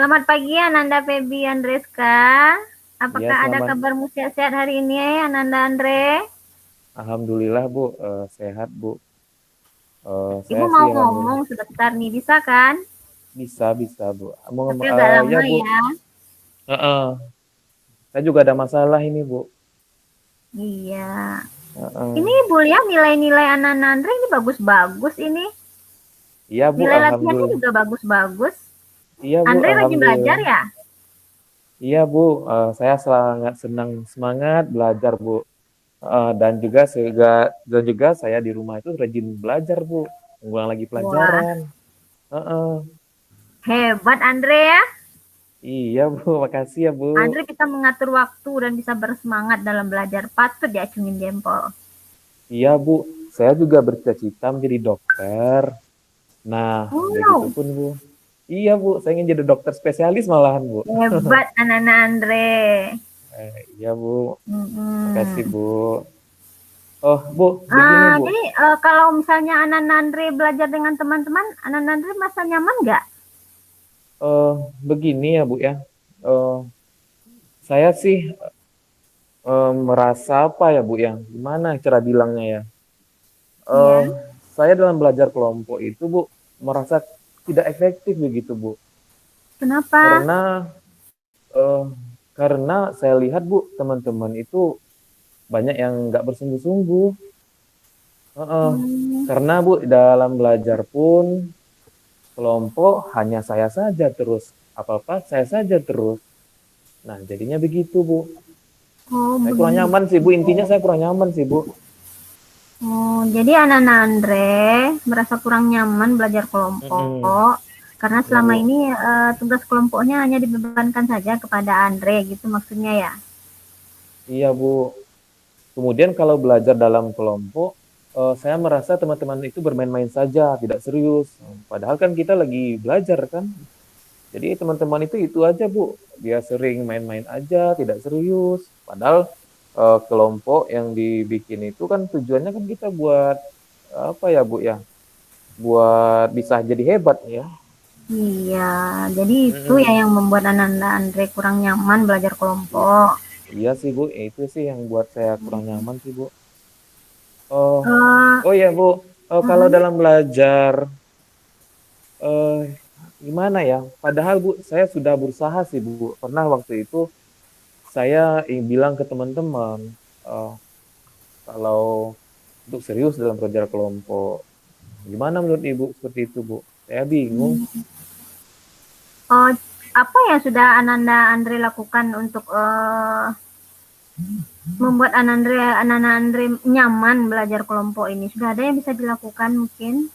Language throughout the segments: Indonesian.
Selamat pagi Ananda Febi Andreska. Iya, Apakah ada selamat. kabarmu sehat-sehat hari ini Ananda Andre? Alhamdulillah, Bu. Sehat, Bu. Ibu Saya sih mau alhamdulillah. ngomong sebentar nih, bisa kan? Bisa, bisa, Bu. Tapi agak Ya, lama Bu. ya. Heeh. Saya juga ada masalah ini, Bu. Iya. Heeh. Ini Ibu lihat nilai-nilai Ananda Andre ini bagus-bagus ini. Iya, Bu. Nilai latihannya Alhamdulillah. juga bagus-bagus. Iya, Bu. Andre rajin belajar Alhamdulillah. ya? Iya, Bu. Saya sangat senang semangat belajar, Bu. Dan juga saya di rumah itu rajin belajar, Bu. Ngulang lagi Wah, pelajaran. Heeh. hebat Andre ya. Iya, Bu. Makasih ya, Bu. Andre bisa mengatur waktu dan bisa bersemangat dalam belajar. Patut diacungin jempol. Iya, Bu. Saya juga bercita-cita menjadi dokter. Nah, udah gitu Wow, pun, Bu. Iya, Bu. Saya ingin jadi dokter spesialis malahan, Bu. hebat anak-anak Andre. Iya, Bu. Makasih, Mhm. Bu. Oh, Bu. Begini, Bu. Jadi, kalau misalnya Anak Nandri belajar dengan teman-teman, Anak Nandri merasa nyaman nggak? Eh, Begini ya, Bu ya. Eh, saya sih merasa apa ya, Bu ya? Gimana cara bilangnya ya? Eh, Iya. saya dalam belajar kelompok itu, Bu, merasa tidak efektif begitu, Bu. Kenapa? Karena eh, karena saya lihat, Bu, teman-teman itu banyak yang nggak bersungguh-sungguh. Heeh. Hmm, Karena Bu dalam belajar pun kelompok hanya saya saja terus apa-apa saya saja terus. Nah jadinya begitu Bu. oh Saya kurang begitu. nyaman sih Bu. Intinya saya kurang nyaman sih Bu. Oh, jadi Anak Nandre merasa kurang nyaman belajar Mm-mm. kelompok karena Ya selama Bu. ini tugas kelompoknya hanya dibebankan saja kepada Andre gitu maksudnya ya? Iya Bu. Kemudian kalau belajar dalam kelompok, saya merasa teman-teman itu bermain-main saja, tidak serius. Padahal kan kita lagi belajar kan. Jadi teman-teman itu aja Bu, dia sering main-main aja, tidak serius. Padahal kelompok yang dibikin itu kan tujuannya kan kita buat apa ya Bu ya, buat bisa jadi hebat ya. Iya, jadi itu ya Mm-mm. yang membuat Anak Andre kurang nyaman belajar I- kelompok. Iya sih Bu, itu sih yang buat saya kurang nyaman sih Bu. Oh, Eh, oh ya Bu, kalau mm-mm. dalam belajar eh gimana ya? Padahal Bu, saya sudah berusaha sih Bu. Pernah waktu itu saya bilang ke teman-teman, eh, kalau untuk serius dalam belajar kelompok. Gimana menurut Ibu seperti itu, Bu? Saya bingung. Oh, apa yang sudah Ananda Andre lakukan untuk membuat Ananda Andre nyaman belajar kelompok ini? Sudah ada yang bisa dilakukan mungkin?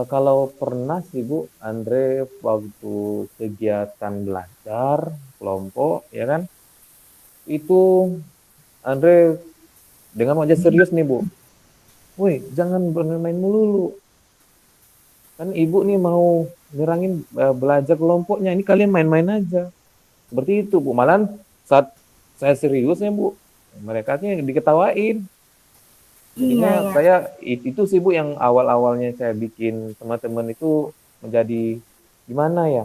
Kalau pernah sih, Bu, Andre waktu kegiatan belajar kelompok, ya kan? Itu Andre dengan wajah serius nih, Bu. Woi, jangan bermain melulu. Kan Ibu nih mau nyerangin belajar kelompoknya. Ini kalian main-main aja. Seperti itu, Bu. Malahan saat saya seriusnya, Bu, mereka diketawain. Iya, Jadinya ya. saya itu sih Bu yang awal-awalnya saya bikin teman-teman itu menjadi gimana ya?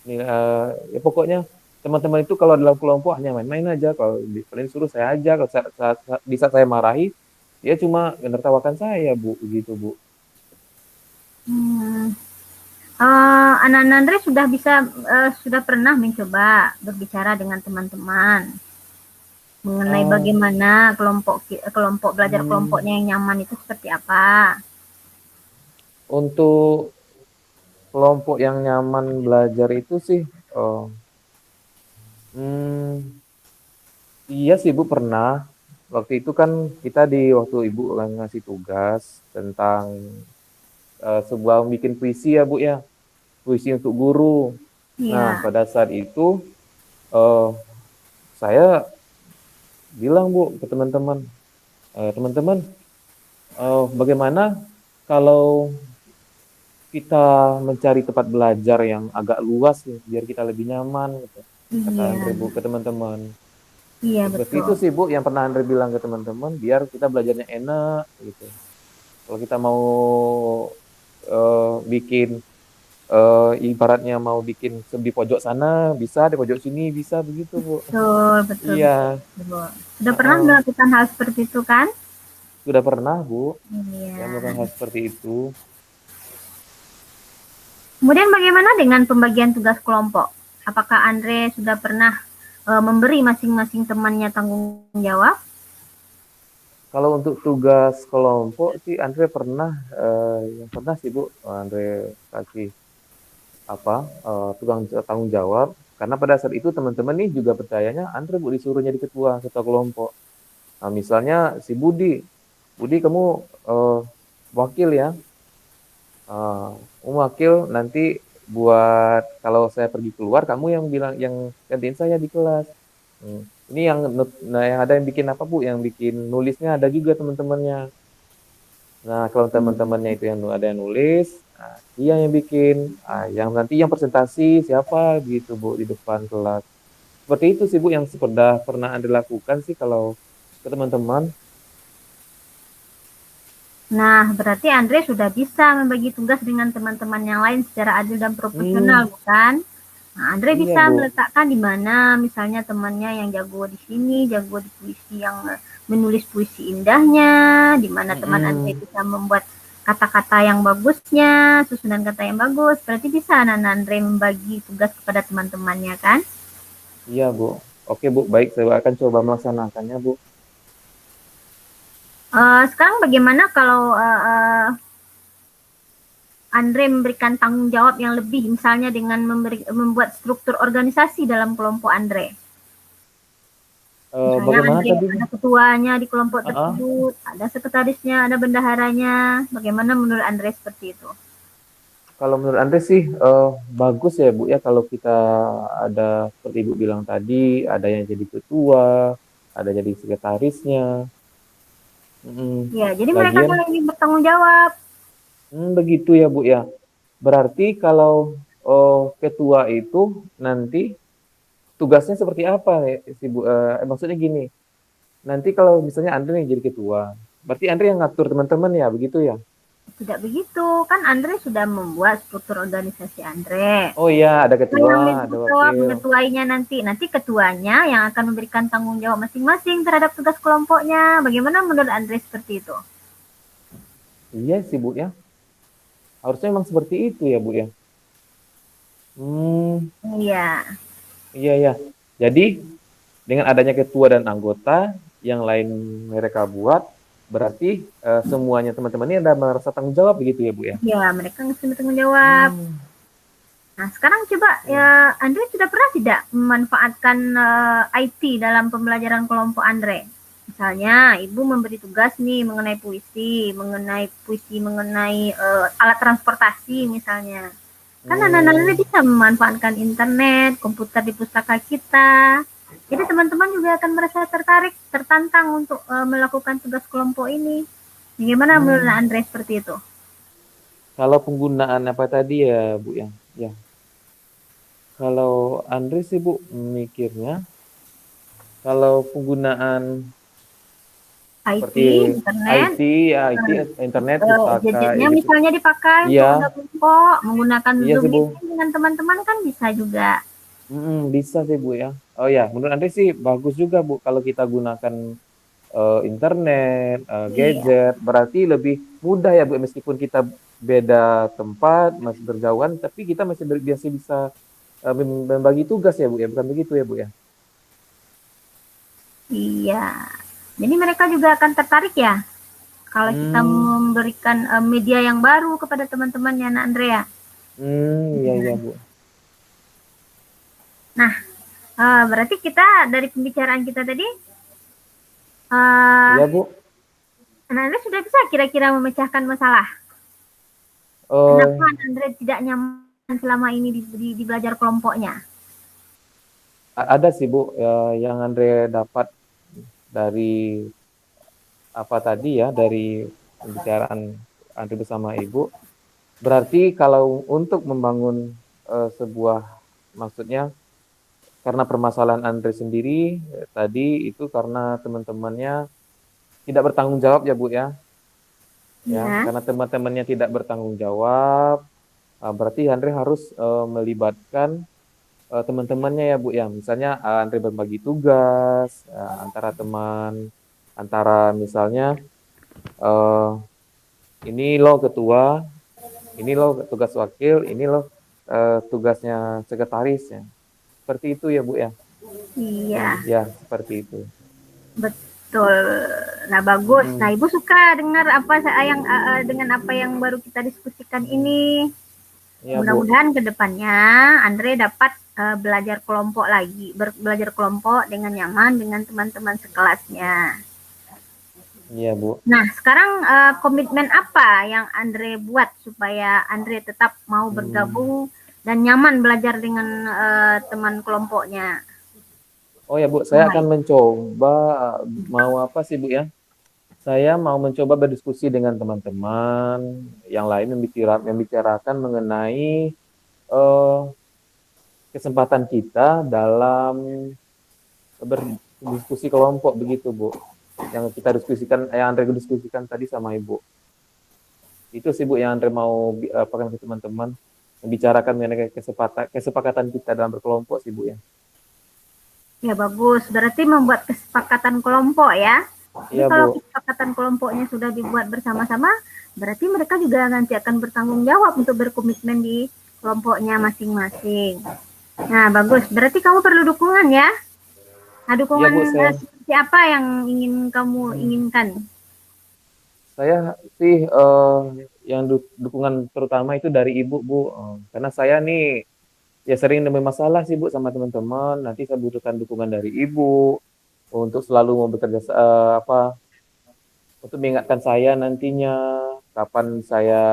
Ya pokoknya teman-teman itu kalau dalam kelompok hanya main-main aja. Kalau kalian suruh saya aja. Kalau bisa saya marahi, dia cuma menertawakan saya Bu, gitu Bu. Hmm. Ananda Andre sudah bisa sudah pernah mencoba berbicara dengan teman-teman mengenai Ah, bagaimana kelompok kelompok belajar hmm, kelompoknya yang nyaman itu seperti apa? untuk kelompok yang nyaman belajar itu sih, oh, hmm, iya sih Bu pernah. Waktu itu kan kita waktu Ibu ngasih tugas tentang sebuah bikin puisi ya Bu ya, puisi untuk guru. Nah Iya. pada saat itu eh, saya bilang Bu ke teman-teman, teman-teman bagaimana kalau kita mencari tempat belajar yang agak luas ya, biar kita lebih nyaman gitu. Kata Iya. Andre Bu ke teman-teman. Iya Ya, seperti itu betul. sih Bu yang pernah Andre bilang ke teman-teman, biar kita belajarnya enak gitu. Kalau kita mau bikin ibaratnya mau bikin di pojok sana bisa, di pojok sini bisa begitu, Bu. Betul, betul, betul, Iya, betul. Sudah pernah heeh. melakukan hal seperti itu kan? Sudah pernah, Bu, saya melakukan Iya. hal seperti itu. Kemudian bagaimana dengan pembagian tugas kelompok? Apakah Andre sudah pernah memberi masing-masing temannya tanggung jawab? Kalau untuk tugas kelompok sih Andre pernah, yang pernah sih, Bu, Andre kasih apa, tanggung jawab, karena pada saat itu teman-teman nih juga percayanya Andre, Bu, disuruh jadi ketua kelompok. Nah, misalnya si Budi, Budi kamu eh, wakil ya, kamu wakil nanti buat kalau saya pergi keluar kamu yang bilang yang gantiin saya di kelas. Ini nah, yang ada yang bikin apa, Bu? Yang bikin nulisnya ada juga teman-temannya. Nah, kalau teman-temannya itu yang ada yang nulis, nah, dia yang bikin. Yang nanti yang presentasi siapa gitu, Bu, di depan kelas. Seperti itu sih, Bu, yang pernah Anda lakukan sih kalau ke teman-teman. Nah, berarti Andre sudah bisa membagi tugas dengan teman-teman yang lain secara adil dan proporsional, Hmm, bukan? Nah, Andre iya, bisa Bu. meletakkan di mana misalnya temannya yang jago di sini, jago di puisi yang menulis puisi indahnya, di mana teman Andre Mm-mm. bisa membuat kata-kata yang bagusnya, susunan kata yang bagus. Berarti bisa Nana Andre membagi tugas kepada teman-temannya kan? Iya, Bu. Oke, Bu. Baik, saya akan coba melaksanakannya, Bu. Sekarang bagaimana kalau Andre memberikan tanggung jawab yang lebih, misalnya dengan membuat struktur organisasi dalam kelompok Andre. Misalnya Bagaimana Andre tadi, Bu? ada ketuanya di kelompok Ah, tersebut, ada sekretarisnya, ada bendaharanya. Bagaimana menurut Andre seperti itu? Kalau menurut Andre sih bagus ya, Bu, ya, kalau kita ada seperti Ibu bilang tadi, ada yang jadi ketua, ada jadi sekretarisnya. Mm-mm. Ya, jadi mereka Lagian, yang lebih bertanggung jawab. begitu ya, Bu, ya. Berarti kalau ketua itu nanti tugasnya seperti apa ya, si Bu? Maksudnya gini, nanti kalau misalnya Andre nih jadi ketua, berarti Andre yang ngatur teman-teman ya, begitu ya? Tidak begitu, kan Andre sudah membuat struktur organisasi Andre. Oh iya, ada ketua, Yang ada menjawab wakil. mengetuainya nanti ketuanya yang akan memberikan tanggung jawab masing-masing terhadap tugas kelompoknya. Bagaimana menurut Andre seperti itu? Iya sih, Bu, ya. Harusnya memang seperti itu ya, Bu, ya. Hmm, Iya, iya ya. Jadi dengan adanya ketua dan anggota yang lain mereka buat, berarti semuanya teman-teman ini ada merasa tanggung jawab begitu ya, Bu, ya. iya, mereka mesti bertanggung jawab. Hmm. Nah, sekarang coba ya, Hmm. Andre sudah pernah tidak memanfaatkan IT dalam pembelajaran kelompok Andre? Misalnya, Ibu memberi tugas nih mengenai alat transportasi misalnya. Kan anak-anak Andre Hmm. bisa memanfaatkan internet, komputer di pustaka kita. Jadi teman-teman juga akan merasa tertarik, tertantang untuk melakukan tugas kelompok ini. Bagaimana menurut Hmm. Andre seperti itu? Kalau penggunaan apa tadi ya, Bu, ya? Ya. Kalau Andre sih, Bu, mikirnya kalau penggunaan IT, seperti internet, IT, ya, IT, internet, pustaka, ya gadgetnya gitu. misalnya dipakai Iya, untuk udah kelompok, menggunakan iya Zoom sih, Bu. meeting dengan teman-teman kan bisa juga. Bisa sih, Bu, ya. Oh ya, menurut Andre sih bagus juga, Bu, kalau kita gunakan internet, Iya, gadget, berarti lebih mudah ya, Bu, meskipun kita beda tempat, masih berjauhan, tapi kita masih bisa membagi tugas ya, Bu, ya, bukan begitu ya, Bu, ya. iya. Jadi mereka juga akan tertarik ya kalau kita Hmm, memberikan media yang baru kepada teman-temannya, Nak Andrea. iya, iya, Bu. Nah, berarti kita dari pembicaraan kita tadi, uh, Iya, Bu. Nak Andrea sudah bisa kira-kira memecahkan masalah. Kenapa Eh, Nak Andrea tidak nyaman selama ini di belajar kelompoknya? ada sih, Bu, yang Andre dapat dari apa tadi ya, dari pembicaraan Andre bersama Ibu. Berarti kalau untuk membangun sebuah, maksudnya karena permasalahan Andre sendiri tadi itu karena teman-temannya tidak bertanggung jawab ya, Bu, ya. Ya, Ya, karena teman-temannya tidak bertanggung jawab, Berarti Andre harus melibatkan teman-temannya ya Bu ya. Misalnya Andre berbagi tugas antara teman, antara misalnya eh, ini lo ketua, ini lo tugas wakil, ini lo tugasnya sekretaris ya. Seperti itu ya Bu ya. Iya, Ya, seperti itu. betul. Nah, bagus. Nah, Mm-mm. Ibu suka dengar apa yang dengan apa yang baru kita diskusikan ini. Iya Bu. Mudah-mudahan ke depannya Andre dapat belajar kelompok lagi, belajar kelompok dengan nyaman dengan teman-teman sekelasnya. Iya Bu. Nah, sekarang komitmen apa yang Andre buat supaya Andre tetap mau Hmm. bergabung dan nyaman belajar dengan teman kelompoknya Oh ya Bu, yang saya akan lain? mencoba mau apa sih Bu ya? Saya mau mencoba berdiskusi dengan teman-teman yang lain membicarakan mengenai eh, kesempatan kita dalam berdiskusi kelompok begitu Bu. Yang kita diskusikan, yang Andre diskusikan tadi sama Ibu. Itu sih Bu yang Andre mau apakan ke teman-teman membicarakan mengenai kesepakatan kita dalam berkelompok sih Bu ya. Ya bagus, berarti membuat kesepakatan kelompok ya. Jadi Iya kalau Bu. kesepakatan kelompoknya sudah dibuat bersama-sama, berarti mereka juga nanti akan bertanggung jawab untuk berkomitmen di kelompoknya masing-masing. Nah, bagus. Berarti kamu perlu dukungan ya. Nah, Iya dukungan Bu, saya seperti apa yang ingin kamu inginkan? Saya sih yang dukungan terutama itu dari ibu Bu. Karena saya nih ya sering nemui masalah sih Bu sama teman-teman. Nanti saya butuhkan dukungan dari ibu untuk selalu mau bekerja apa untuk mengingatkan saya nantinya kapan saya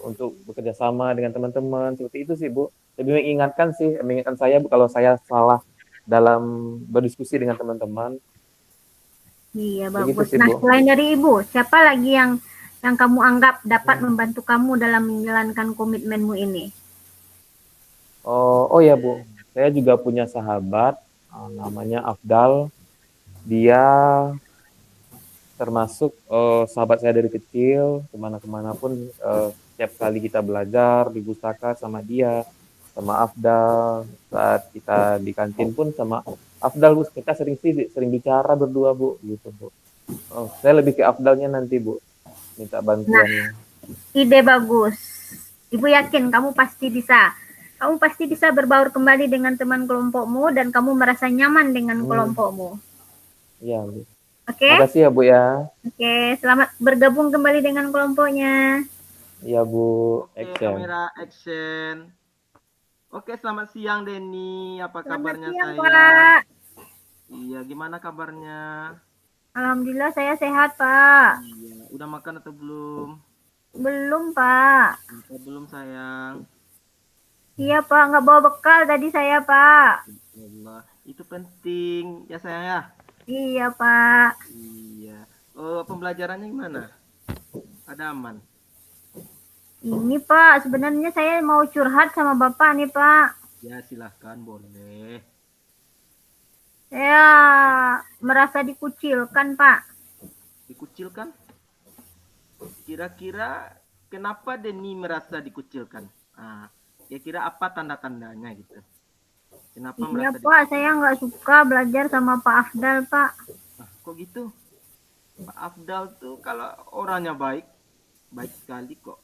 untuk bekerja sama dengan teman-teman seperti itu sih Bu. Lebih mengingatkan saya Bu kalau saya salah dalam berdiskusi dengan teman-teman. Iya, Begitu bagus. sih Nah, Bu. selain dari ibu, siapa lagi yang kamu anggap dapat membantu kamu dalam menjalankan komitmenmu ini? Oh ya Bu, saya juga punya sahabat namanya Afdal. Dia termasuk sahabat saya dari kecil, kemana-kemana pun setiap kali kita belajar di pustaka sama dia, sama Afdal, saat kita di kantin pun sama Afdal Bu, kita sering bicara berdua Bu, gitu Bu. Saya lebih ke Afdalnya nanti Bu, minta Nah, bantuannya. ide bagus. Ibu yakin kamu pasti bisa. Kamu pasti bisa berbaur kembali dengan teman kelompokmu dan kamu merasa nyaman dengan Hmm, kelompokmu. iya Bu. Oke? Makasih ya Bu ya. Oke, selamat bergabung kembali dengan kelompoknya. Iya Bu, Oke, action. kamera action. Oke, selamat siang Denny. Apa Selamat kabarnya siang, sayang? Pak. Iya, gimana kabarnya? Alhamdulillah saya sehat, Pak. Iya, udah makan atau belum? Belum, Pak. Atau belum sayang? Iya, Pak. Nggak bawa bekal tadi saya, Pak. Allah, itu penting ya sayang ya. Iya, Pak. Iya. Oh, pembelajarannya gimana? Ada aman? Ini, Pak. Sebenarnya saya mau curhat sama Bapak nih, Pak. Ya, silahkan boleh. Saya merasa dikucilkan, Pak. Dikucilkan? Kira-kira kenapa Denny merasa dikucilkan? Ah, kira-kira apa tanda-tandanya gitu? Kenapa Iya, merasa Pak. dikucilkan? Saya nggak suka belajar sama Pak Afdal, Pak. Ah, kok gitu? Pak Afdal tuh kalau orangnya baik, baik sekali kok.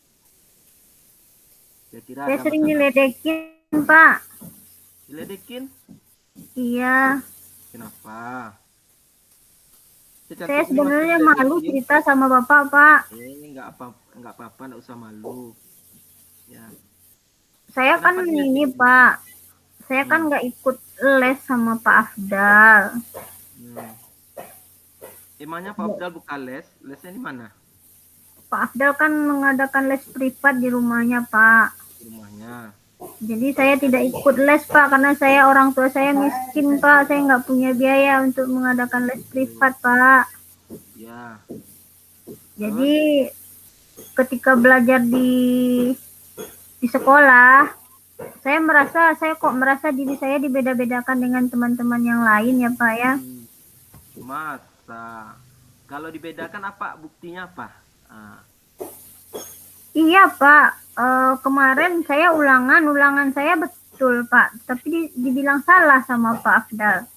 Kira-kira Saya ada sering masalah? diledekin, Pak. Diledekin? Iya. Kenapa? Saya Secantik ini masih sebenarnya malu diledekin? cerita sama Bapak, Pak. Nggak apa-apa, nggak usah malu. Ya, Saya kan kenapa ini, diledekin? Pak. Saya kan Hmm, nggak ikut les sama Pak Afdal. hmm. Emangnya Pak Afdal buka les? Lesnya di mana? Pak Afdal kan mengadakan les privat di rumahnya, Pak. Di rumahnya. Jadi saya tidak ikut les, Pak, karena saya orang tua saya miskin, Pak. Saya nggak punya biaya untuk mengadakan les privat, Pak. Ya, terus? Jadi ketika belajar di sekolah, saya kok merasa diri saya dibeda-bedakan dengan teman-teman yang lain ya, Pak ya. Hmm, masa? Kalau dibedakan apa? Buktinya apa? Ah, Iya, Pak. Kemarin saya ulangan saya betul Pak, tapi dibilang salah sama Pak Afdal.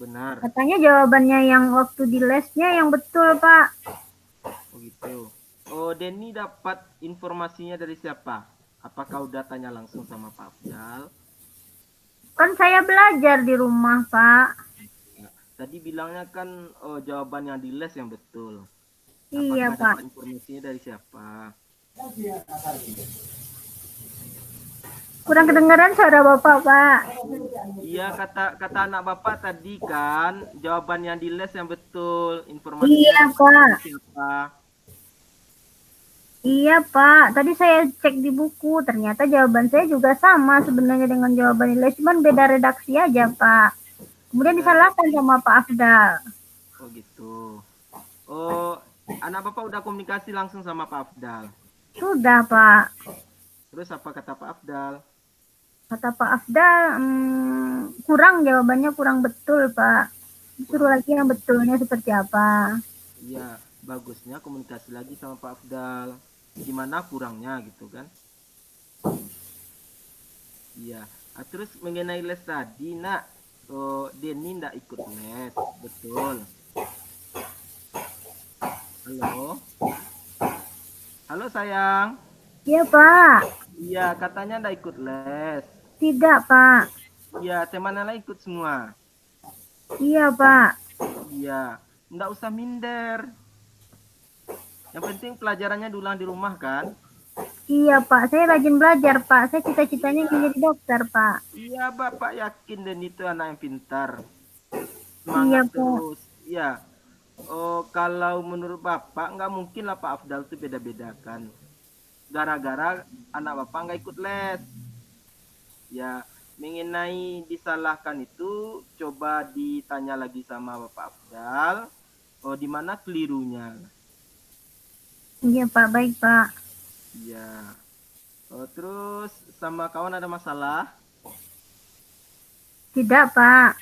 Benar. Katanya jawabannya yang waktu di lesnya yang betul Pak. Oh gitu. Oh, Denny dapat informasinya dari siapa? Apakah udah tanya langsung sama Pak Afdal? Kan saya belajar di rumah Pak. Tadi bilangnya kan jawaban yang di les yang betul. Iya Apakah Pak. dapat informasinya dari siapa? Kurang kedengaran suara Bapak Pak. Iya, kata anak Bapak tadi kan jawaban yang di les yang betul. Informasinya Iya dapat Pak. dari siapa? Iya Pak, tadi saya cek di buku, ternyata jawaban saya juga sama sebenarnya dengan jawaban nilai, cuman beda redaksi aja Pak. Kemudian disalahkan sama Pak Afdal. Oh gitu. Oh, anak Bapak udah komunikasi langsung sama Pak Afdal. Sudah Pak. Terus apa kata Pak Afdal? Kata Pak Afdal, kurang jawabannya kurang betul Pak. Suruh lagi yang betulnya seperti apa. Iya, bagusnya komunikasi lagi sama Pak Afdal. Gimana kurangnya gitu kan? Iya. Terus mengenai les tadi, Nak, Denny ndak ikut les, betul? Halo, halo sayang. Iya Pak. Iya, katanya ndak ikut les. Tidak Pak. Iya, teman lain ikut semua. Iya Pak. Iya, ndak usah minder. Yang penting pelajarannya diulang di rumah kan? Iya Pak, saya rajin belajar Pak. Saya cita-citanya ingin jadi dokter Pak. Iya, Bapak yakin Dan itu anak yang pintar. Iya Semangat Pak. terus. Iya. Oh, kalau menurut Bapak nggak mungkin lah Pak Afdal itu beda-bedakan. Gara-gara anak Bapak nggak ikut les. Ya, mengenai disalahkan itu coba ditanya lagi sama Bapak Afdal. Oh, di mana kelirunya? Iya Pak, baik Pak. Iya. Oh, terus sama kawan ada masalah? Tidak Pak.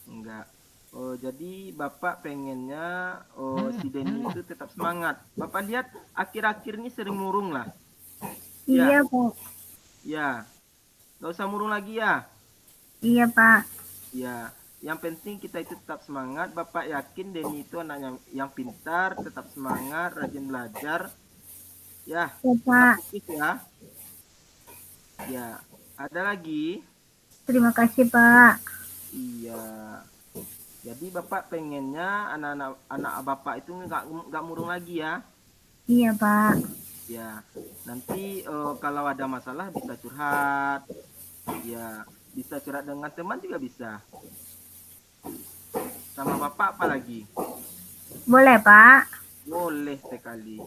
Enggak. Oh, jadi Bapak pengennya si Denny itu tetap semangat. Bapak lihat akhir-akhir ini sering murung lah. Iya Pak. Ya. Nggak usah murung lagi ya. Iya Pak. Ya. Yang penting kita itu tetap semangat. Bapak yakin Denny itu anak yang pintar, tetap semangat, rajin belajar. Ya. Iya Pak. Fokus ya. Ya. Ada lagi? Terima kasih Pak. Iya. Jadi Bapak pengennya anak Bapak itu nggak murung lagi ya. Iya Pak. Ya, nanti kalau ada masalah bisa curhat. Ya, bisa curhat dengan teman juga bisa. Sama Bapak apa lagi? Boleh Pak. Boleh sekali.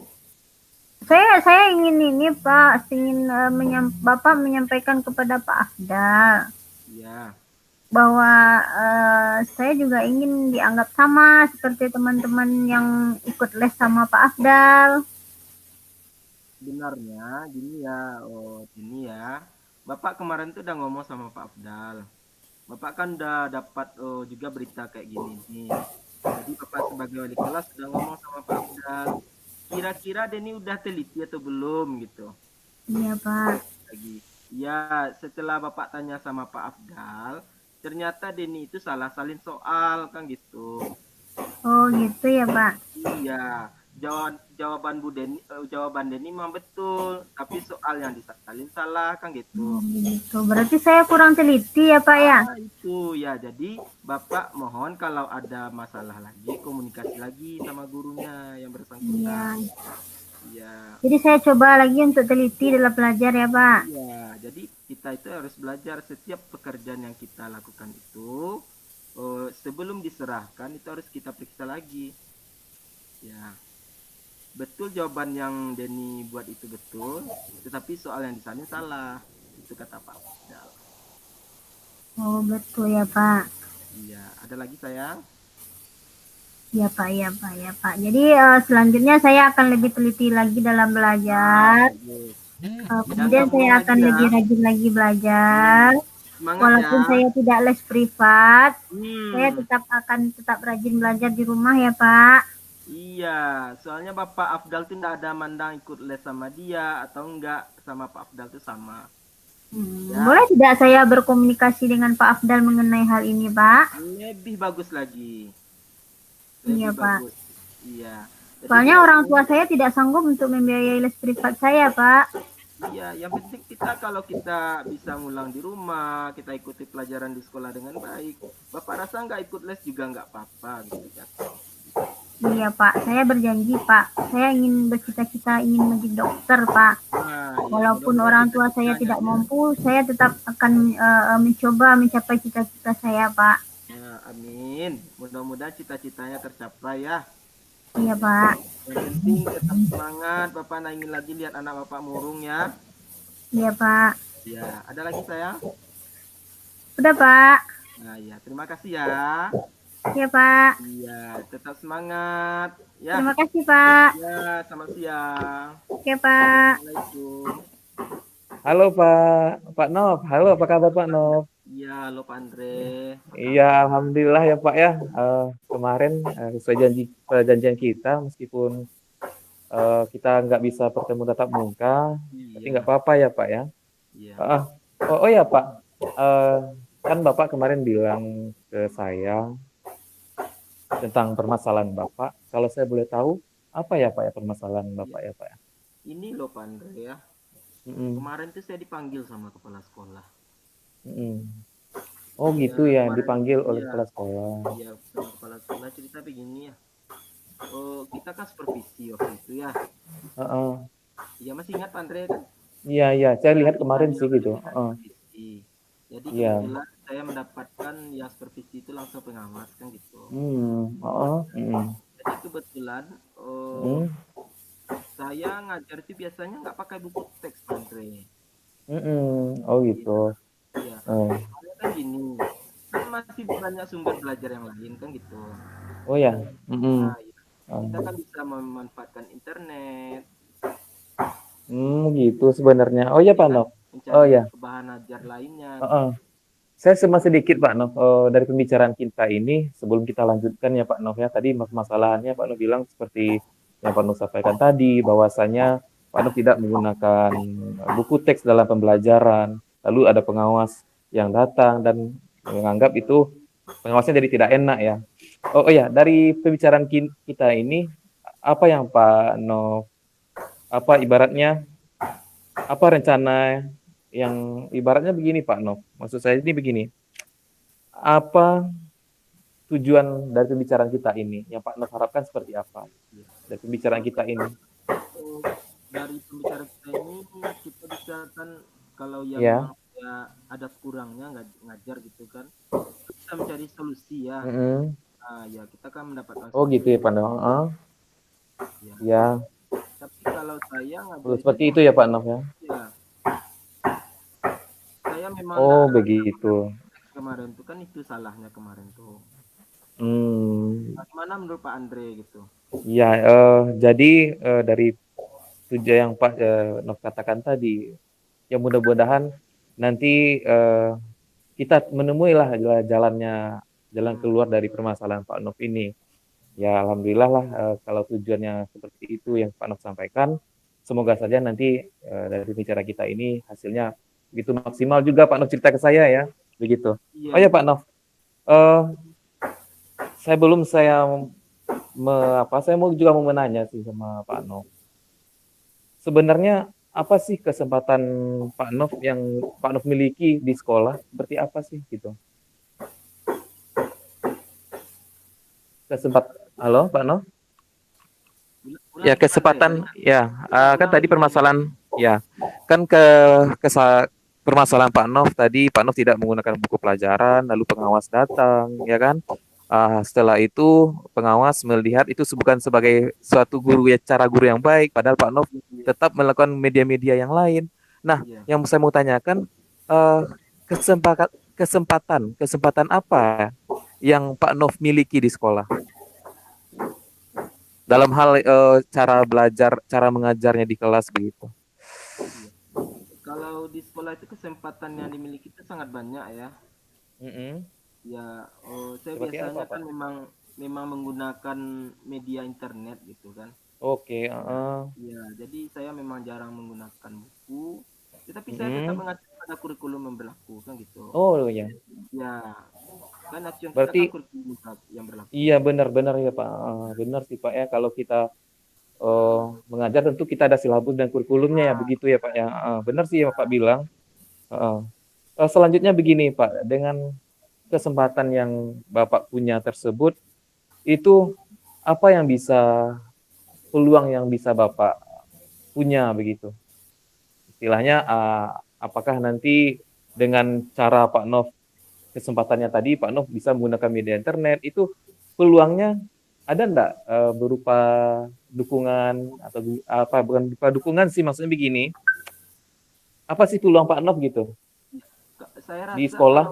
Saya ingin ini Pak, ingin Bapak menyampaikan kepada Pak Afdal Ya. bahwa saya juga ingin dianggap sama seperti teman-teman yang ikut les sama Pak Afdal. Benarnya gini ya, ini ya. Bapak kemarin tuh udah ngomong sama Pak Afdal. Bapak kan udah dapat juga berita kayak gini nih. Jadi Bapak sebagai wali kelas udah ngomong sama Pak Afdal. Kira-kira Denny udah teliti atau belum gitu? Iya Pak. Lagi. Ya, setelah Bapak tanya sama Pak Afdal, ternyata Denny itu salah salin soal kan gitu. Oh gitu ya Pak. Iya, jawaban Denny memang betul, tapi soal yang disalin salah kan gitu. Gitu. Berarti saya kurang teliti ya Pak ya? Itu ya, jadi Bapak mohon kalau ada masalah lagi komunikasi lagi sama gurunya yang bersangkutan. Iya. Jadi saya coba lagi untuk teliti dalam belajar ya Pak. Iya, jadi kita itu harus belajar setiap pekerjaan yang kita lakukan itu sebelum diserahkan itu harus kita periksa lagi. Ya, betul jawaban yang Denny buat itu betul, tetapi soal yang disalin salah. Itu kata Pak Afdal. Oh betul ya Pak. Iya, ada lagi sayang? Ya Pak, ya Pak, ya Pak. Jadi selanjutnya saya akan lebih teliti lagi dalam belajar. Kemudian saya akan lebih rajin lagi belajar. Semangat walaupun ya. saya tidak les privat, saya tetap akan rajin belajar di rumah ya Pak. Iya, soalnya Bapak Afdal tuh nggak ada mandang ikut les sama dia atau enggak sama Pak Afdal tuh sama. Ya, Boleh tidak saya berkomunikasi dengan Pak Afdal mengenai hal ini, Pak? lebih bagus lagi. Iya, Lebih Pak. bagus. Iya. Jadi Soalnya gini, orang tua saya tidak sanggup untuk membiayai les privat saya, Pak. iya, yang penting kita kalau kita bisa ngulang di rumah, kita ikuti pelajaran di sekolah dengan baik. Bapak rasa nggak ikut les juga nggak apa-apa gitu kan. Iya, Pak. Saya berjanji, Pak. Saya ingin bercita-cita ingin menjadi dokter, Pak. Nah, ya Walaupun mudah-mudahan orang tua saya cita-citanya tidak ya. mampu, saya tetap akan mencoba mencapai cita-cita saya, Pak. Ya, amin. Mudah-mudahan cita-citanya tercapai ya. Iya, Pak. Yang penting tetap semangat. Bapak nah ingin lagi lihat anak Bapak murung ya. Iya, Pak. Ya, ada lagi sayang? Udah, Pak. Nah, ya, terima kasih ya. Iya, Pak. Iya, tetap semangat ya. Terima kasih, Pak. Ya, selamat siang. Oke, Pak. Assalamualaikum. Halo Pak Nov. Halo, apa kabar Pak Nov? Iya, halo Pak Andre. Iya, alhamdulillah ya Pak ya. Kemarin sesuai perjanjian kita, meskipun kita nggak bisa bertemu tatap muka, tapi nggak Iya, apa-apa ya Pak ya. iya, Ah, oh ya Pak, Eh, kan Bapak kemarin bilang ke saya tentang permasalahan Bapak. Kalau saya boleh tahu, apa ya Pak ya permasalahan iya. Bapak ya Pak ya? Ini loh Pak Andre ya. Mm-mm, Kemarin tuh saya dipanggil sama kepala sekolah. mm-mm. Oh Iya, gitu ya, kemarin dipanggil oleh iya, kepala sekolah. iya sama kepala sekolah cerita begini ya. Oh, kita kan supervisi waktu itu ya. Heeh. Iya masih ingat Pak Andre kan? Iya, iya, saya Nah, lihat kemarin ditanya sih oleh gitu. pihak Heeh. supervisi. Jadi Iya. kebetulan saya mendapatkan yang supervisi itu langsung pengawas kan gitu. Heeh. Jadi kebetulan Mm. saya ngajar itu biasanya nggak pakai buku teks Pak Andre. Oh Iya, gitu. iya. Eh. Soalnya kan gini, kan masih banyak sumber belajar yang lain kan gitu. Oh ya. Nah, ya, kita Eh. kan bisa memanfaatkan internet, Gitu sebenarnya. Oh ya ya Pak kan, Nov. Oh mencari ya. bahan ajar lainnya Heeh. gitu. Saya sedikit Pak Nov, dari pembicaraan kita ini sebelum kita lanjutkan ya Pak Nov ya. Tadi masalahannya Pak Nov bilang seperti yang Pak Nov sampaikan tadi, bahwasanya Pak Nov tidak menggunakan buku teks dalam pembelajaran. Lalu ada pengawas yang datang dan menganggap itu pengawasnya jadi tidak enak ya. Oh ya, dari pembicaraan kita ini apa yang Pak Nov, apa ibaratnya, apa rencana yang ibaratnya begini Pak Nov. Maksud saya ini begini, apa tujuan dari pembicaraan kita ini? Yang Pak Nov harapkan seperti apa Ya. dari pembicaraan kita ini? Oh, dari pembicaraan kita ini kita bicarakan kalau ya memang Ya. ya ada kurangnya ngajar gitu kan, kita mencari solusi ya. Mm-mm. Nah, ya kita kan mendapatkan Oh solusi gitu ya Pak Nov. ya. Ya, Tapi kalau saya ngajar betul itu seperti itu ya Pak Nov ya. ya saya memang Oh nggak pakai begitu. buku teks kemarin tuh kan itu salahnya kemarin tuh. Hmm. Bagaimana menurut Pak Andre gitu? Ya, jadi dari tujuan yang Pak Nov katakan tadi, ya mudah-mudahan nanti kita menemui lah jalan Hmm, keluar dari permasalahan Pak Nov ini. Ya alhamdulillah lah kalau tujuannya seperti itu yang Pak Nov sampaikan. Semoga saja nanti dari bicara kita ini hasilnya begitu maksimal juga Pak Nov cerita ke saya ya, begitu. iya Oh ya iya. Pak Nov, eh saya saya mau juga mau menanya sih sama Pak Nov. Sebenarnya apa sih kesempatan Pak Nov yang Pak Nov miliki di sekolah? Seperti apa sih gitu? Halo Pak Nov? Ya Ulang Pak Andre tadi kesempatan ya kan ulang tadi lagi Pak Andre. permasalahan ya kan permasalahan Pak Nov tadi Pak Nov tidak menggunakan buku pelajaran lalu pengawas datang ya kan. Setelah itu pengawas melihat itu bukan sebagai suatu guru ya cara guru yang baik padahal Pak Nov Iya tetap melakukan media-media yang lain. Nah, iya. yang saya mau tanyakan eh, kesempatan kesempatan apa yang Pak Nov miliki di sekolah dalam hal cara belajar, cara mengajarnya di kelas begitu. Iya. Kalau di sekolah itu kesempatan yang dimiliki itu sangat banyak ya. Mm-mm. Ya, saya Seperti apa, biasanya kan Pak? memang memang menggunakan media internet gitu kan. Oke, Ya, jadi saya memang jarang menggunakan buku, tetapi saya tetap mengacu pada kurikulum yang berlaku kan gitu. Oh ya, Ya, kan acuan kita kan berarti kurikulum yang berlaku. iya benar-benar ya Pak. Benar sih Pak ya, kalau kita mengajar tentu kita ada silabus dan kurikulumnya ya, begitu ya Pak ya. Benar sih ya Pak bilang. Heeh. Selanjutnya begini Pak, dengan kesempatan yang Bapak punya tersebut, itu apa yang bisa, peluang yang bisa Bapak punya begitu? Istilahnya, apakah nanti dengan cara Pak Nov, kesempatannya tadi Pak Nov bisa menggunakan media internet, itu peluangnya ada enggak, berupa dukungan atau apa, bukan berupa dukungan sih, maksudnya begini, apa sih peluang Pak Nov gitu Saya di rasa sekolah?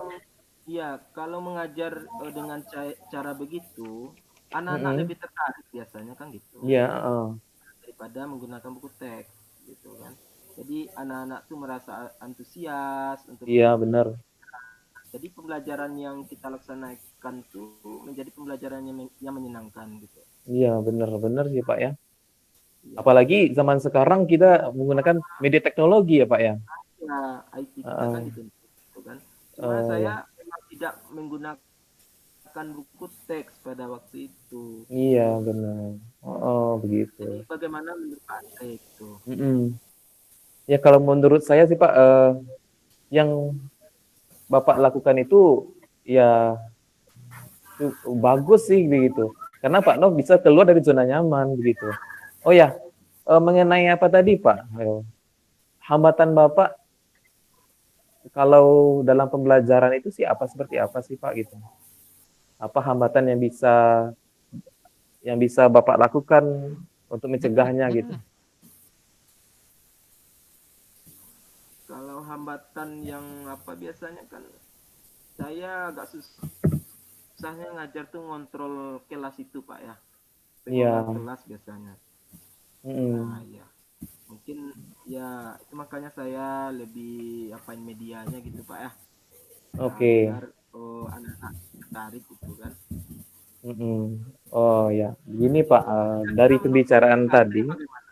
kalau mengajar dengan cara begitu, anak-anak Mhm, lebih tertarik biasanya kan gitu, iya, heeh. daripada menggunakan buku teks gitu kan. Jadi anak-anak tuh merasa antusias untuk Iya mengikuti. benar. Jadi pembelajaran yang kita laksanakan tuh menjadi pembelajaran yang menyenangkan gitu. Iya benar benar sih Pak ya. Ya, Apalagi zaman sekarang kita menggunakan media teknologi ya Pak ya? ya IT kita kan Heeh, dituntut gitu kan. Cuma ya. saya memang tidak menggunakan buku teks pada waktu itu. Iya benar. Oh begitu. Jadi bagaimana menurut Pak itu? Mhm. Ya kalau menurut saya sih Pak, yang Bapak lakukan itu ya bagus sih begitu. Karena Pak Nov bisa keluar dari zona nyaman begitu. Oh ya, mengenai apa tadi Pak? Hambatan Bapak kalau dalam pembelajaran itu sih apa, seperti apa sih Pak gitu? Apa hambatan yang bisa Bapak lakukan untuk mencegahnya gitu? Kalau hambatan yang apa biasanya kan saya agak susahnya ngajar tuh ngontrol kelas itu Pak ya. Pengelola Iya. kelas biasanya. Nah Mm-mm. ya mungkin ya itu makanya saya lebih apain medianya gitu Pak ya. Ya Oke. biar anak-anak tertarik gitu kan. Mm-mm. Oh ya, begini Pak, dari Kira-kira menurut pembicaraan Andre tadi, bagaimana?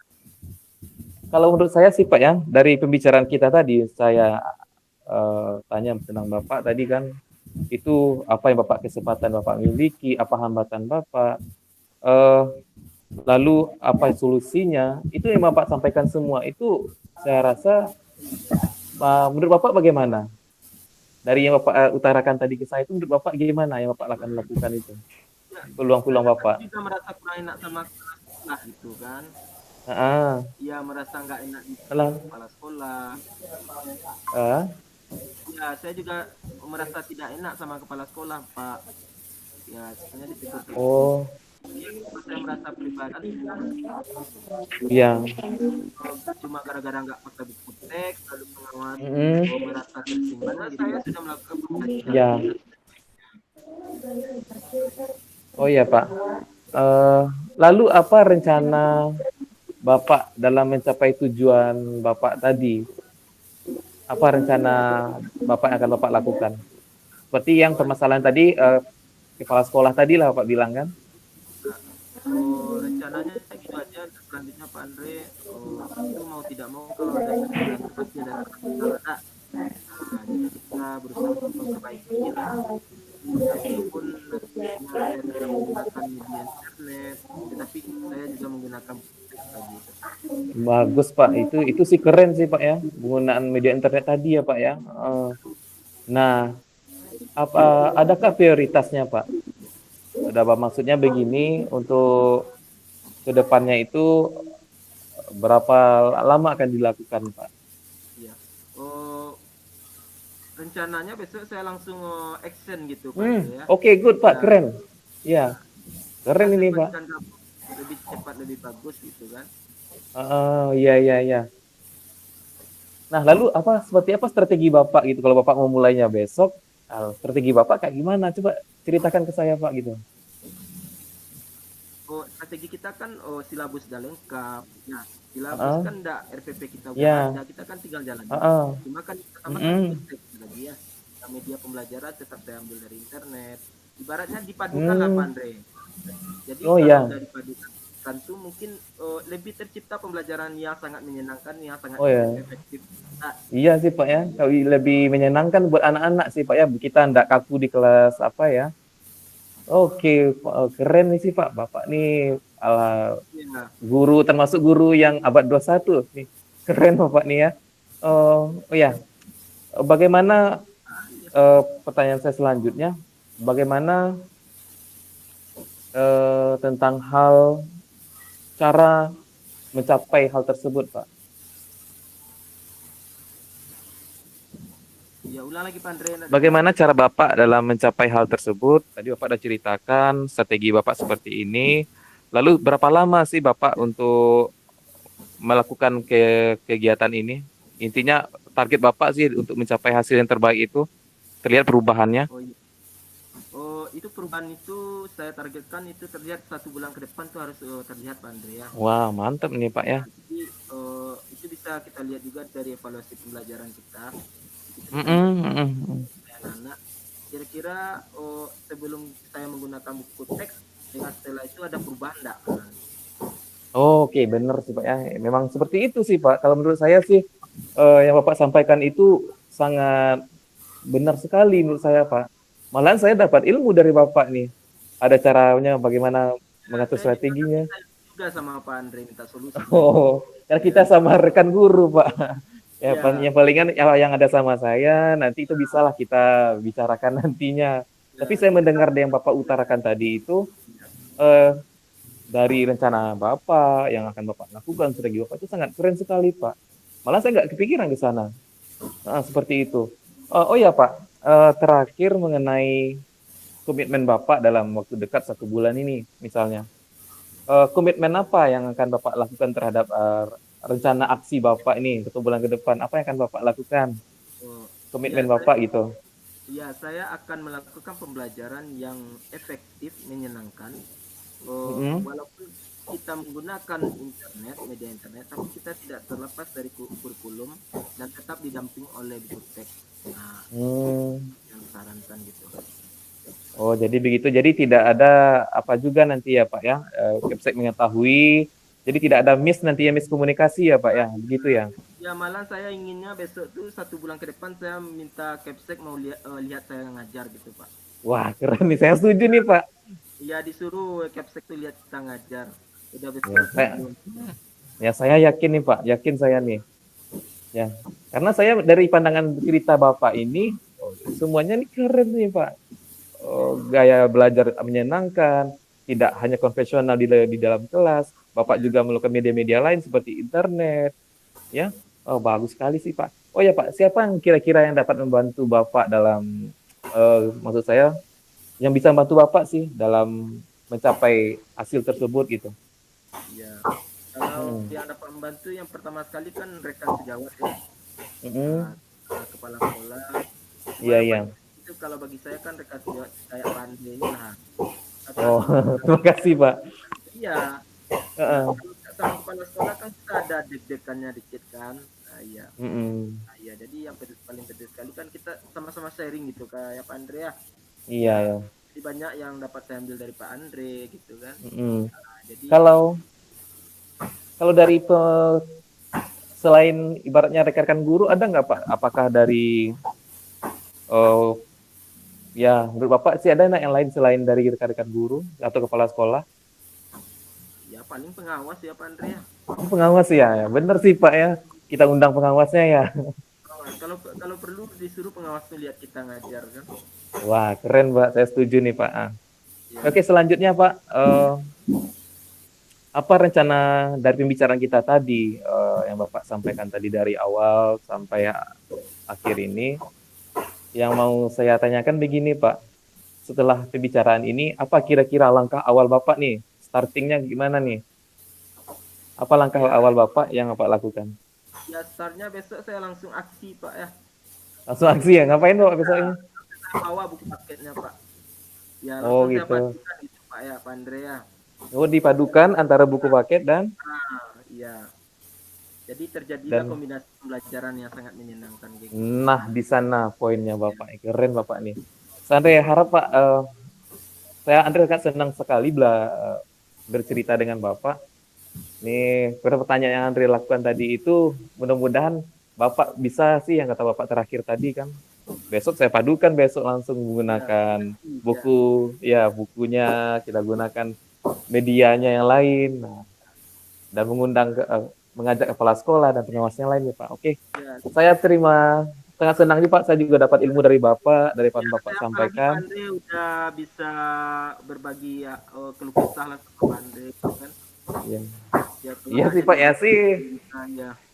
kalau menurut saya sih Pak ya, dari pembicaraan kita tadi, saya tanya tentang Bapak tadi kan, itu apa yang Bapak, kesempatan Bapak miliki, apa hambatan Bapak, eh, lalu apa solusinya, itu yang Bapak sampaikan semua. Itu saya rasa, menurut Bapak bagaimana? Dari yang Bapak utarakan tadi ke saya itu, menurut Bapak gimana yang Bapak akan lakukan itu? Ya, Peluang-peluang saya kan Bapak. juga merasa kurang enak sama kelas gitu kan. Ah, Ya merasa nggak enak di lah, kepala sekolah. ah, Ya saya juga merasa tidak enak sama kepala sekolah Pak. Ya sebenarnya ditegur terus. oh, Ya, saya merasa pribadi iya, cuma gara-gara nggak pakai buku teks lalu pengawas mm, merasa tersinggung gitu. Saya sudah melakukan pembelajaran ya, oh iya Pak. Eh, lalu apa rencana Bapak dalam mencapai tujuan Bapak tadi? Apa rencana Bapak yang akan Bapak lakukan? Seperti yang Oh, permasalahan tadi, kepala sekolah tadi lah Bapak bilang kan? rencananya gitu aja. Selanjutnya Pak Andre itu mau tidak mau kalau ada kesalahan itu pasti ada salah. Nah, jadi kita berusaha untuk memperbaiki lah. Ya, itu pun nantinya saya tidak menggunakan media internet, tetapi saya juga menggunakan teks tadi itu. Bagus Pak, itu sih keren sih Pak ya, penggunaan media internet tadi ya Pak ya. Nah, apa adakah prioritasnya Pak? Ada apa, maksudnya begini, untuk kedepannya itu berapa lama akan dilakukan Pak? Ya. Oh, rencananya besok saya langsung action gitu Pak Hmm, Andre ya. oke, good Pak, Ya, keren. Ya, ya. Karena keren saya ini Pak. bagikan kamu lebih cepat lebih bagus gitu kan. Iya, iya, iya. Nah, lalu seperti apa strategi Bapak gitu kalau Bapak mau mulainya besok? Strategi Bapak kayak gimana? Coba ceritakan ke saya Pak gitu. Oh, strategi kita kan silabus udah lengkap. Nah, silabus Heeh, kan enggak RPP kita udah ya, ada, kita kan tinggal jalanin. heeh, Cuma kan kita tambahkan buku mm, teks lagi ya. Media pembelajaran tetap saya ambil dari internet. Ibaratnya dipadukan lah Pak hmm, Andre. Jadi Oh kalau iya. dari padukan tuh mungkin lebih tercipta pembelajaran yang sangat menyenangkan, yang sangat Oh ya. efektif. Nah, Iya sih Pak ya. iya, Kalau lebih menyenangkan buat anak-anak sih Pak ya. Kita ndak kaku di kelas apa ya. Oke, Pak. Keren nih sih Pak. Bapak nih ala iya, guru termasuk guru yang abad 21 nih. Keren Bapak nih ya. Oh ya, bagaimana pertanyaan saya selanjutnya? Bagaimana tentang cara mencapai hal tersebut, Pak? iya. Ulang lagi Pak Andre, nggak dengar. Bagaimana cara Bapak dalam mencapai hal tersebut? Tadi Bapak sudah ceritakan strategi Bapak seperti ini. Lalu berapa lama sih Bapak untuk melakukan kegiatan ini? Intinya target Bapak sih untuk mencapai hasil yang terbaik itu terlihat perubahannya. Oh iya. Oh, itu perubahan itu saya targetkan itu terlihat 1 bulan ke depan tuh harus terlihat Pak Andre ya. Wah, mantap nih Pak ya. Nah, jadi itu bisa kita lihat juga dari evaluasi pembelajaran kita. Kita bisa lihat Mm-mm, mm-mm. anak-anak. Kira-kira sebelum saya menggunakan buku teks dengan setelah itu ada perubahan enggak? Oke, benar sih Pak ya. Memang seperti itu sih Pak. Kalau menurut saya sih yang Bapak sampaikan itu sangat benar sekali menurut saya Pak. Malahan saya dapat ilmu dari Bapak nih. Ada caranya bagaimana Nah, mengatur saya juga kan strateginya. minta juga sama Pak Andre minta solusi kan. Oh, karena kita Ya, sama rekan guru Pak. Ya, ya, yang palingan yang ada sama saya nanti itu bisalah kita bicarakan nantinya. Tapi ya, saya kita kan mendengar yang Bapak utarakan tadi itu eh, dari rencana Bapak yang akan Bapak lakukan strategi Bapak itu sangat keren sekali Pak. Malah saya nggak kepikiran ke sana. Seperti itu. Oh ya Pak, terakhir mengenai komitmen Bapak dalam waktu dekat 1 bulan ini, misalnya, komitmen apa yang akan Bapak lakukan terhadap rencana aksi Bapak ini 1 bulan ke depan? Apa yang akan Bapak lakukan? oh, ya Komitmen saya Bapak gitu. ya saya akan melakukan pembelajaran yang efektif, menyenangkan. Mm-mm. Walaupun kita menggunakan internet, media internet, tapi kita tidak terlepas dari kurikulum dan tetap didamping oleh buku teks. Nah, itu Hmm. yang sarankan gitu. Oh, jadi begitu. Jadi tidak ada apa juga nanti ya Pak ya, Kepsek mengetahui. Jadi tidak ada nanti ya miskomunikasi ya Pak ya, begitu ya. Ya malah saya inginnya besok tuh 1 bulan ke depan saya minta Capsek mau lihat saya ngajar gitu Pak. Wah, keren nih. Saya setuju nih Pak. Iya disuruh Capsek tuh lihat kita ngajar. Udah besok Ya, sebelum. saya yakin nih Pak, yakin saya nih. Ya, karena saya dari pandangan cerita Bapak ini, semuanya nih keren nih Pak. Gaya belajar menyenangkan, tidak hanya konvensional di dalam kelas. Bapak Ya, juga melakukan media-media lain seperti internet, ya. Oh, bagus sekali sih Pak. Oh ya Pak, siapa yang kira-kira yang dapat membantu Bapak dalam, maksud saya, yang bisa membantu Bapak sih dalam mencapai hasil tersebut gitu? ya. Kalau Hmm. yang dapat membantu yang pertama sekali kan rekan sejawat ya. Hmm. Nah, kepala sekolah. Cuma Iya, yang iya. paling penting itu kalau bagi saya kan rekan sejawat kayak Pandai ini lah. Atas Oh, terima kasih Pak. iya. Nah, Heeh. kalau sama kepala sekolah kan kita ada deg-degannya dikit kan. Nah, iya. Mm-mm. Nah, iya, jadi yang paling penting sekali kan kita sama-sama sharing gitu kayak Pak Andre ya. Iya, Ya, ya. jadi banyak yang dapat saya ambil dari Pak Andre gitu kan. Mm-mm. Nah, jadi Kalau kalau dari selain ibaratnya rekan-rekan guru ada nggak Pak? Apakah dari eh, ya menurut Bapak sih ada nggak yang lain selain dari rekan-rekan guru atau kepala sekolah? ya paling pengawas ya Pak Andre ya. Pengawas ya, ya. Bener sih Pak ya. Kita undang pengawasnya ya. Pengawas. Kalau kalau perlu disuruh pengawas tuh lihat kita ngajar kan. Wah, keren Pak. Saya setuju nih Pak. Ya, Oke, selanjutnya Pak, apa rencana dari pembicaraan kita tadi yang Bapak sampaikan tadi dari awal sampai akhir ini? Yang mau saya tanyakan begini Pak, setelah pembicaraan ini, apa kira-kira langkah awal Bapak nih? Startingnya gimana nih? Apa langkah ya, awal Bapak yang Bapak lakukan? ya startnya besok saya langsung aksi Pak ya. Langsung aksi ya? Ngapain Bapak besok ini? Saya bawa buku paketnya Pak. Ya Oh langsung saya gitu. pastikan itu Pak ya Pak Andre ya. Oh, dipadukan antara buku paket Nah, iya. Jadi terjadilah dan kombinasi pembelajaran yang sangat menyenangkan gitu. nah di sana poinnya Bapak. Keren Bapak nih. Saya harap Pak, saya Andre kan senang sekali bercerita dengan Bapak. Nih, pertanyaan yang Andre lakukan tadi itu mudah-mudahan Bapak bisa sih yang kata Bapak terakhir tadi kan. Besok saya padukan besok langsung menggunakan buku, ya bukunya kita gunakan medianya yang lain. Nah, dan mengajak kepala sekolah dan pengawasnya lain ya Pak. Oke, saya sangat senang nih Pak, saya juga dapat ilmu dari Bapak, dari Bapak sampaikan. Andre udah bisa berbagi keluh kesah lah sama Andre kan. Iya. Iya sih Pak, ya sih.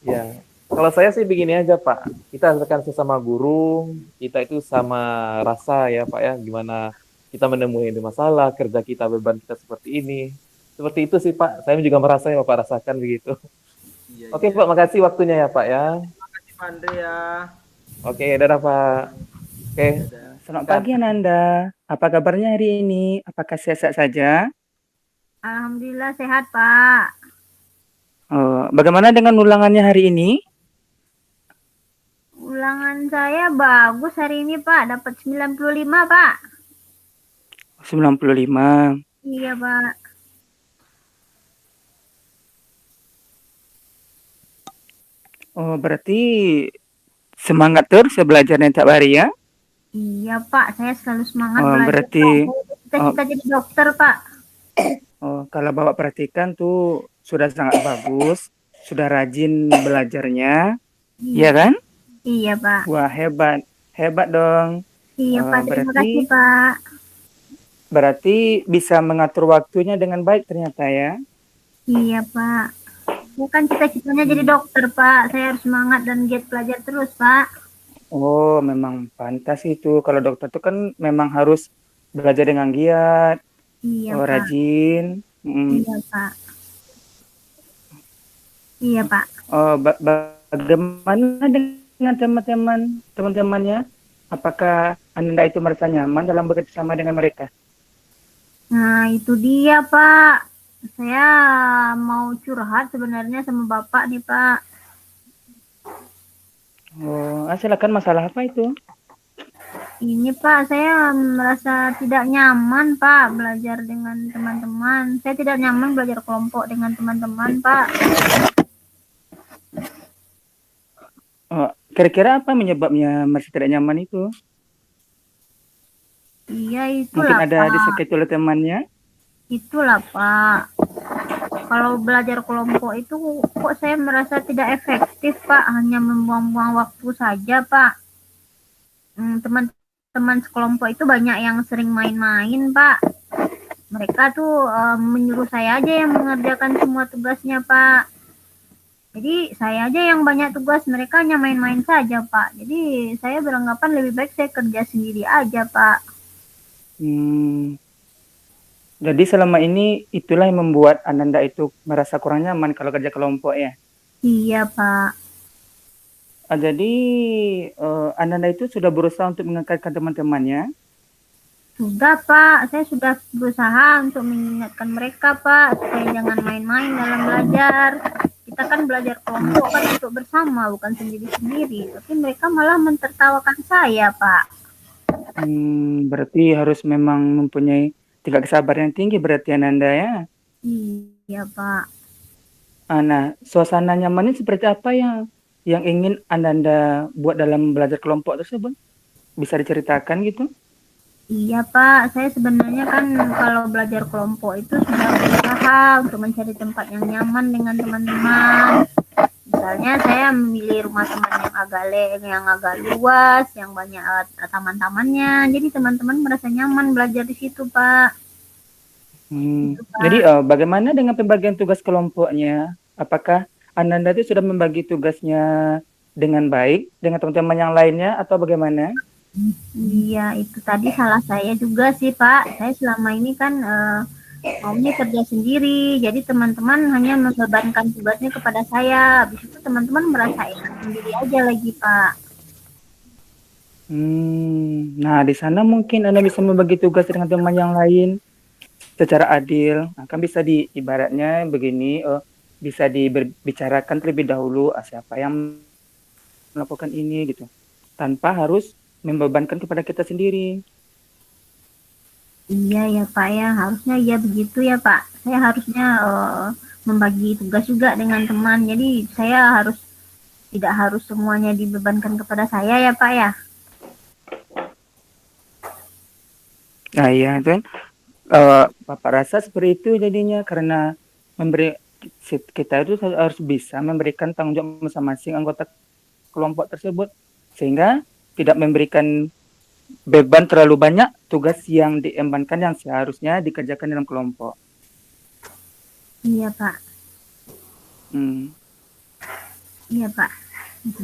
Ya. Kalau saya sih begini aja Pak, kita akan sesama guru, kita itu sama rasa ya Pak ya, gimana kita menemui masalah, kerja kita, beban kita seperti ini. Seperti itu sih Pak, saya juga merasa ya Bapak rasakan begitu. Oke Pak, makasih waktunya ya Pak ya. Terima kasih Pak Andre ya. Oke, dadah Pak. Oke. Selamat pagi Ananda. Apa kabarnya hari ini? Apakah sehat-sehat saja? Alhamdulillah sehat Pak. Bagaimana dengan ulangannya hari ini? Ulangan saya bagus hari ini Pak, dapat 95 Pak. 95. Iya Pak. Oh, berarti semangat terus ya belajarnya tiap hari ya? Iya Pak, saya selalu semangat belajar. Berarti kita jadi dokter Pak. Kalau Bapak perhatikan tuh sudah sangat bagus, sudah rajin belajarnya, iya kan? Iya Pak. Wah hebat, hebat dong. Iya Pak, terima kasih Pak. Berarti bisa mengatur waktunya dengan baik ternyata ya? Iya Pak. Bukan cita-citanya jadi dokter Pak, saya harus semangat dan giat belajar terus Pak. Oh, memang pantas itu. Kalau dokter itu kan memang harus belajar dengan giat, iya, Pak. Rajin. Iya Pak. Iya Pak. Bagaimana dengan teman-temannya? Apakah Anda itu merasa nyaman dalam bekerja sama dengan mereka? Nah, itu dia Pak. Saya mau curhat sebenarnya sama Bapak nih Pak. Silakan, masalah apa itu? Ini Pak, saya merasa tidak nyaman Pak belajar dengan teman-teman. Saya tidak nyaman belajar kelompok dengan teman-teman Pak. Kira-kira apa menyebabnya masih tidak nyaman itu? Iya, itulah Mungkin ada disakiti oleh temannya? Itulah Pak. Kalau belajar kelompok itu kok saya merasa tidak efektif Pak, hanya membuang-buang waktu saja Pak. Teman-teman sekelompok itu banyak yang sering main-main Pak. Mereka tuh menyuruh saya aja yang mengerjakan semua tugasnya Pak. Jadi saya aja yang banyak tugas, mereka hanya main-main saja Pak. Jadi saya beranggapan lebih baik saya kerja sendiri aja Pak. Jadi selama ini itulah yang membuat Ananda itu merasa kurang nyaman kalau kerja kelompok ya? Iya Pak. Jadi Ananda itu sudah berusaha untuk mengingatkan teman-temannya? Sudah Pak, saya sudah berusaha untuk mengingatkan mereka Pak, supaya jangan main-main dalam belajar. Kita kan belajar kelompok kan untuk bersama, bukan sendiri-sendiri. Tapi mereka malah mentertawakan saya Pak. Berarti harus memang mempunyai tingkat kesabaran yang tinggi berarti Ananda ya? Iya Pak. Nah, suasana nyamannya seperti apa yang ingin Ananda buat dalam belajar kelompok tersebut? Bisa diceritakan gitu? Iya Pak, saya sebenarnya kan kalau belajar kelompok itu sudah berusaha untuk mencari tempat yang nyaman dengan teman-teman. Misalnya saya memilih rumah teman yang agak luas, yang banyak taman-tamannya. Jadi teman-teman merasa nyaman belajar di situ Pak. Gitu, Pak. Jadi bagaimana dengan pembagian tugas kelompoknya? Apakah Ananda itu sudah membagi tugasnya dengan baik dengan teman-teman yang lainnya atau bagaimana? Iya, itu tadi salah saya juga sih Pak. Saya selama ini kan maunya kerja sendiri, jadi teman-teman hanya membebankan tugasnya kepada saya. Habis itu teman-teman merasa enak sendiri aja lagi Pak. Nah di sana mungkin Anda bisa membagi tugas dengan teman yang lain secara adil. Nah, kan bisa ibaratnya begini, bisa dibicarakan terlebih dahulu siapa yang melakukan ini gitu, tanpa harus membebankan kepada kita sendiri. Iya ya Pak ya, harusnya ya begitu ya Pak. Saya harusnya membagi tugas juga dengan teman. Jadi saya harus tidak harus semuanya dibebankan kepada saya ya Pak ya. Nah, iya itu kan. Bapak rasa seperti itu jadinya karena memberi kita itu harus bisa memberikan tanggung jawab masing-masing anggota kelompok tersebut sehingga tidak memberikan beban terlalu banyak tugas yang diembankan yang seharusnya dikerjakan dalam kelompok. Iya Pak. Hmm. Iya Pak.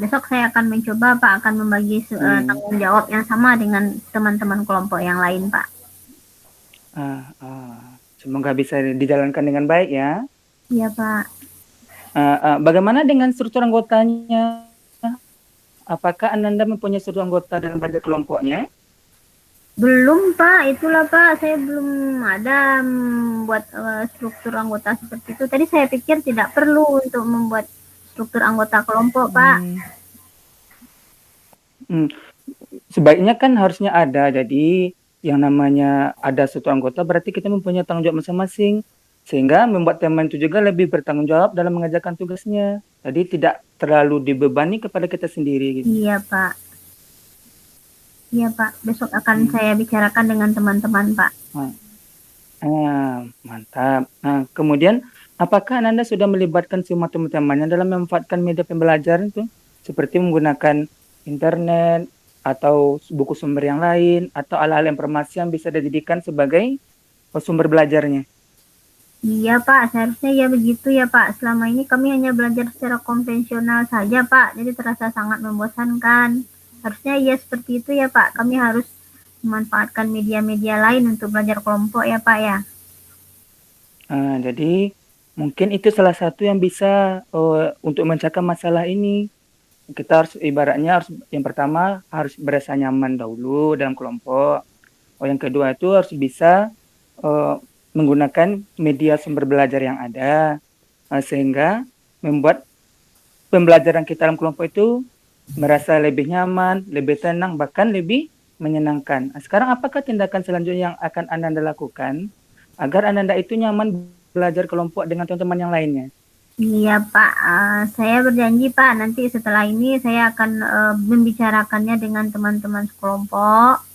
Besok saya akan mencoba Pak akan membagi tanggung jawab yang sama dengan teman-teman kelompok yang lain Pak. Semoga bisa dijalankan dengan baik ya. Iya Pak. Bagaimana dengan struktur anggotanya? Apakah Ananda mempunyai struktur anggota dalam belajar kelompoknya? Belum Pak, itulah Pak, saya belum ada membuat struktur anggota seperti itu. Tadi saya pikir tidak perlu untuk membuat struktur anggota kelompok Pak. Sebaiknya kan harusnya ada. Jadi yang namanya ada struktur anggota berarti kita mempunyai tanggung jawab masing-masing. Sehingga membuat teman itu juga lebih bertanggung jawab dalam mengerjakan tugasnya. Jadi tidak terlalu dibebani kepada kita sendiri. Gitu. Iya Pak. Iya Pak, besok akan saya bicarakan dengan teman-teman Pak. Mantap. Nah, kemudian apakah Anda sudah melibatkan semua teman-temannya dalam memanfaatkan media pembelajaran itu? Seperti menggunakan internet, atau buku sumber yang lain, atau alat-alat informasi yang bisa dijadikan sebagai sumber belajarnya? Iya Pak, seharusnya ya begitu ya Pak. Selama ini kami hanya belajar secara konvensional saja Pak, jadi terasa sangat membosankan. Harusnya ya seperti itu ya Pak, kami harus memanfaatkan media-media lain untuk belajar kelompok ya Pak ya. Jadi mungkin itu salah satu yang bisa untuk mencegah masalah ini. Kita harus ibaratnya harus yang pertama harus berasa nyaman dahulu dalam kelompok. Yang kedua itu harus bisa menggunakan media sumber belajar yang ada sehingga membuat pembelajaran kita dalam kelompok itu merasa lebih nyaman, lebih tenang, bahkan lebih menyenangkan. Sekarang apakah tindakan selanjutnya yang akan Anda lakukan agar Anda itu nyaman belajar kelompok dengan teman-teman yang lainnya? Iya Pak, saya berjanji Pak, nanti setelah ini saya akan membicarakannya dengan teman-teman sekelompok.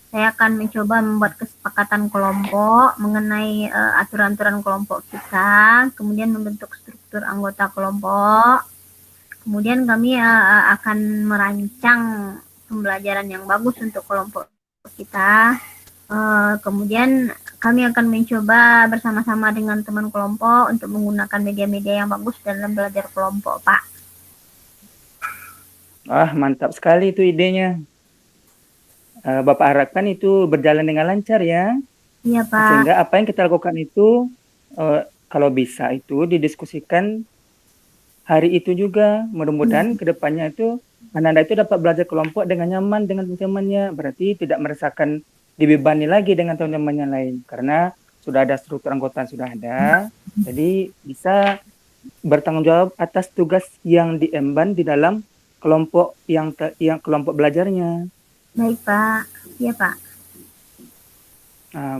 Saya akan mencoba membuat kesepakatan kelompok mengenai aturan-aturan kelompok kita, kemudian membentuk struktur anggota kelompok. Kemudian kami akan merancang pembelajaran yang bagus untuk kelompok kita. Kemudian kami akan mencoba bersama-sama dengan teman kelompok untuk menggunakan media-media yang bagus dalam belajar kelompok, Pak. Mantap sekali itu idenya. Bapak harapkan itu berjalan dengan lancar ya. Iya Pak. Sehingga apa yang kita lakukan itu kalau bisa itu didiskusikan hari itu juga. Mudah-mudahan kedepannya itu Anda itu dapat belajar kelompok dengan nyaman dengan teman-temannya. Berarti tidak merasakan dibebani lagi dengan teman-teman yang lain. Karena sudah ada struktur anggota sudah ada. Jadi bisa bertanggung jawab atas tugas yang diemban di dalam kelompok yang kelompok belajarnya. Baik Pak, iya Pak.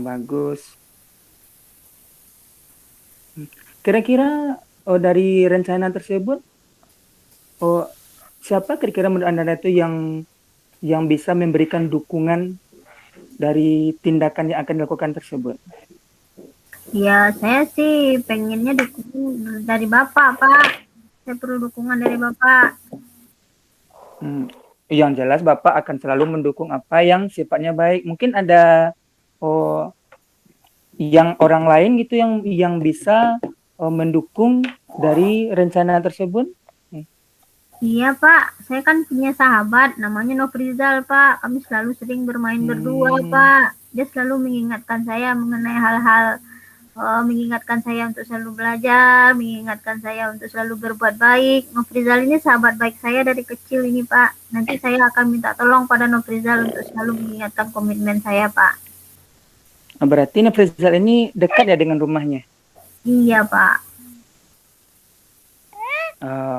Bagus. Kira-kira dari rencana tersebut, siapa kira-kira menurut Anda itu yang bisa memberikan dukungan dari tindakan yang akan dilakukan tersebut? Ya, saya sih pengennya dukungan dari Bapak, Pak. Saya perlu dukungan dari Bapak. Yang jelas Bapak akan selalu mendukung apa yang sifatnya baik. Mungkin ada yang orang lain gitu yang bisa mendukung dari rencana tersebut. Iya Pak, saya kan punya sahabat namanya Nofrizal Pak. Kami selalu sering bermain berdua Pak. Dia selalu mengingatkan saya mengenai hal-hal, mengingatkan saya untuk selalu belajar, mengingatkan saya untuk selalu berbuat baik. Nofrizal ini sahabat baik saya dari kecil ini Pak. Nanti saya akan minta tolong pada Nofrizal untuk selalu mengingatkan komitmen saya Pak. Berarti Nofrizal ini dekat ya dengan rumahnya? Iya Pak.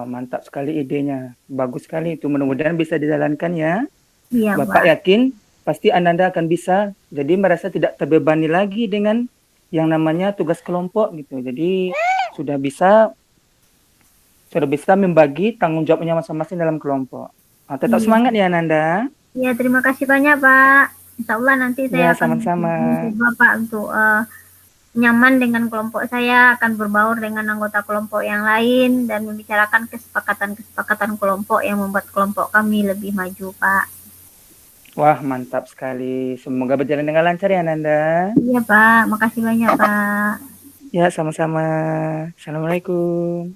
Mantap sekali idenya, bagus sekali itu, mudah-mudahan bisa dijalankan ya. Iya, Bapak Pak. yakin pasti Ananda akan bisa jadi merasa tidak terbebani lagi dengan yang namanya tugas kelompok gitu. Jadi sudah bisa membagi tanggung jawabnya masing-masing dalam kelompok. Tetap Iya. semangat ya Ananda. Ya, terima kasih banyak Pak. Insya Allah nanti Ya, saya akan sama-sama. mencoba Pak untuk nyaman dengan kelompok saya, akan berbaur dengan anggota kelompok yang lain dan membicarakan kesepakatan-kesepakatan kelompok yang membuat kelompok kami lebih maju Pak. Wah, mantap sekali. Semoga berjalan dengan lancar ya Ananda. Iya Pak, makasih banyak Pak. Ya, sama-sama. Assalamualaikum.